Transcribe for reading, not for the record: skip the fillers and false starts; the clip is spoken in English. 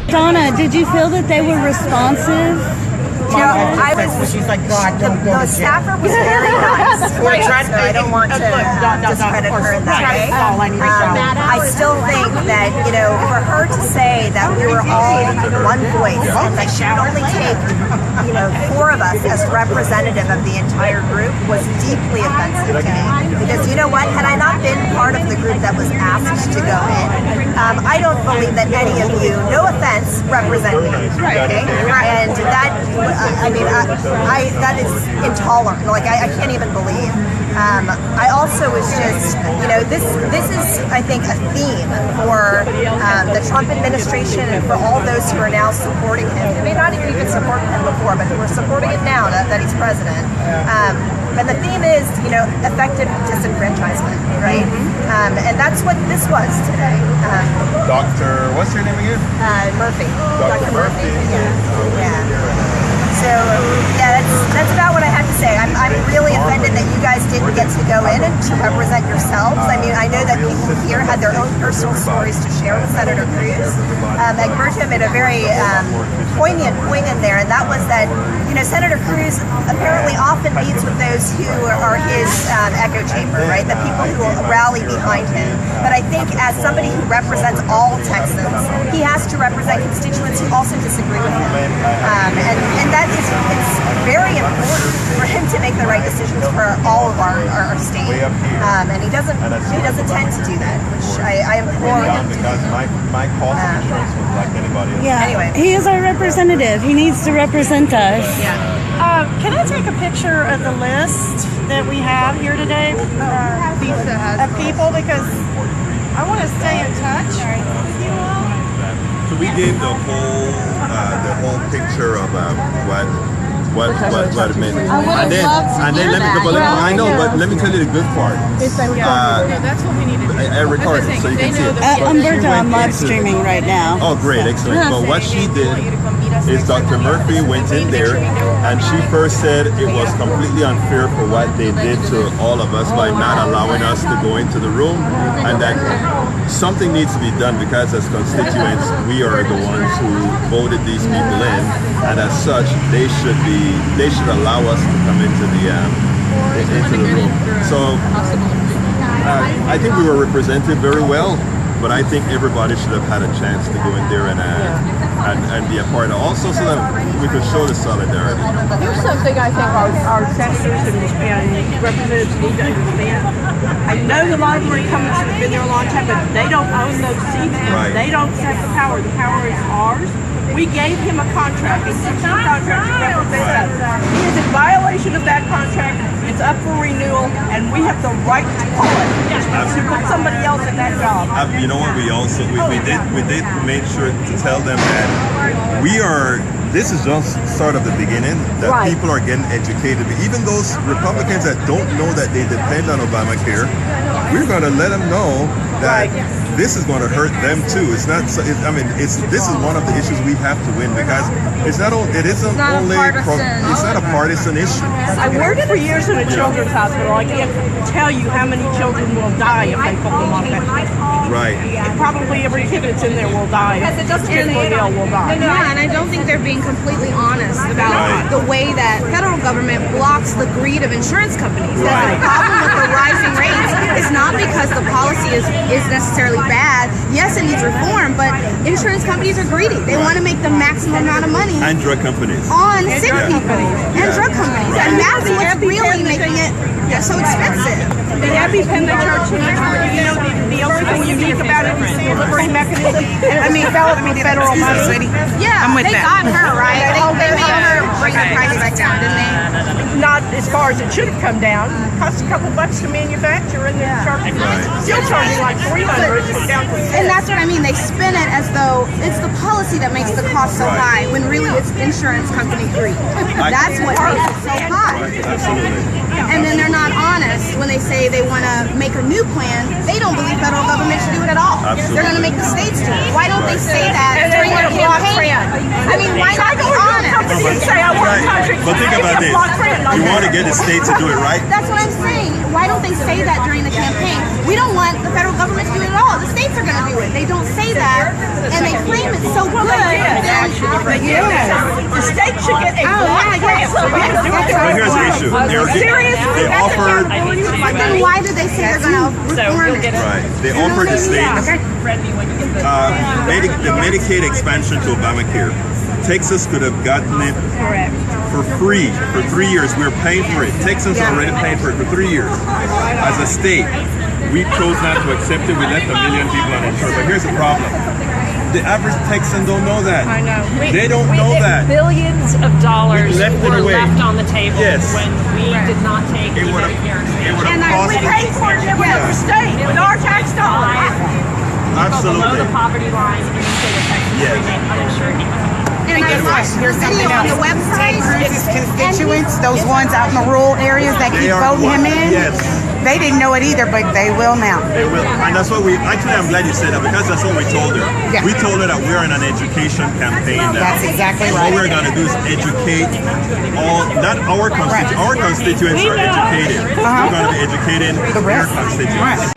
Donna, did you feel that they were responsive? I was. She's like, God, don't go The to jail. staffer was very nice. So I don't want to discredit her in that way. I still think that, for her to say that we were all one voice and that she would only take, 4 of us as representative of the entire group was deeply offensive to me. Because you know what? Had I not been part of the group that was asked to go in, I don't believe that any of you, no offense, represent me. Okay? And that. That is intolerant. I can't even believe. I also was just, this is, I think, a theme for the Trump administration and for all those who are now supporting him, who may not even support him before, but who are supporting him now that he's president. And the theme is, effective disenfranchisement, right? And that's what this was today. Dr. What's your name again? Murphy. Dr. Murphy. Yeah. So, that's about what I have to say. I'm really offended that you guys didn't get to go in and to represent yourselves. I mean, I know that people here had their own personal stories to share with Senator Cruz. Egberto made a very poignant point in there, and that was that, Senator Cruz apparently often meets with those who are his echo chamber, right? The people who will rally behind him. But I think as somebody who represents all Texans, he has to represent constituents who also disagree with him. And that is, it's very important for him to make the right decisions for all of our state. And he doesn't tend to do that, which I implore him to do. Because my cost of insurance was like anybody else. Yeah. Anyway. He is our representative. He needs to represent us. Yeah. Can I take a picture of the list that we have here today of people, because I want to stay in touch with you all. So we gave the whole picture of what it meant. And then let me go. I know, but let me tell you the good part. That's what we need to do. I recorded it so you can see it. Umberto, I'm live streaming right now. Oh, great, excellent. But what she did is Dr. Murphy went in there and she first said it was completely unfair for what they did to all of us by not allowing us to go into the room, and that something needs to be done because as constituents we are the ones who voted these people in, and as such they should allow us to come into the room. So I think we were represented very well, but I think everybody should have had a chance to go in there and be a part of, also so that we could show the solidarity. Here's something I think our senators and representatives need to understand. I know a lot of them are coming have been there a long time, but they don't own those seats. Right. They don't set the power. The power is ours. We gave him a contract, a 6-year contract to represent us. He is in violation of that contract. It's up for renewal, and we have the right to call it. To put somebody else in that job. You know what? We did make sure to tell them that this is just start of the beginning, that people are getting educated. Even those Republicans that don't know that they depend on Obamacare, we're going to let them know that this is going to hurt them too. It's not. This is one of the issues we have to win, because it's not only. It's not a partisan issue. I worked for years in a children's hospital. I can't tell you how many children will die if they put them on Medicaid. Right. Probably every kid that's in there will die. Terminally ill will die. Yeah, and I don't think they're being completely honest about the way that federal government blocks the greed of insurance companies. That the problem with the rising rates is not because the policy is necessarily bad. Yes, it needs reform, but insurance companies are greedy. They want to make the maximum amount of money. And drug companies. On sick people. And drug companies. And that's what's really making it so expensive. The EpiPen they charge too much for, the only thing unique about it is the delivery mechanism. Developed with federal money. Yeah, they got her, right? They made her bring the price back down, didn't they? Not as far as it should have come down. It costs a couple bucks to manufacture, and they're still charging like $300 down to $6. And that's what I mean. They spin it as though it's the policy that makes the cost so high, when really it's insurance company greed. That's what makes it so high. Absolutely. And then they're not honest when they say they want to make a new plan. They don't believe federal government should do it at all. Absolutely. They're going to make the states do it. Why don't they say that during their campaign? I mean, why not be honest? Say I want a country. But think about this. You want to get the state to do it right? That's what I'm saying. Why don't they say that during the campaign? We don't want the federal government to do it at all. The states are going to do it. They don't say that, and they claim it's so good. they get that. The state should get a block grant so we can do it. But here's the issue. They offered. But then why did they say they're going to reform it? Right. They offered the states the Medicaid expansion to Obamacare. Texas could have gotten it for free for 3 years. We're paying for it. Texans are already paying for it for 3 years. As a state, we chose not to accept it. We left 1 million people uninsured. But here's the problem. The average Texan don't know that. I know. They don't know that. Billions of dollars We left it were away. left on the table Yes. when we did not take the It would Medicare have expansion. cost We paid for it in another state with our tax dollars. Below absolutely. the poverty line in the state of Texas Yes. remain uninsured. And I watched the Here's something video on else. the website. Ted Cruz's constituents, those ones out in the rural areas that They keep are voting him in, yes. they didn't know it either, but they will now. They will, and that's what we. Actually, I'm glad you said that because that's what we told her. Yeah. We told her that we're in an education campaign now. That's exactly What right. we're going to do is educate all, not our constituents. Our constituents are educated. We're going to be educating The their rest. constituents. Right.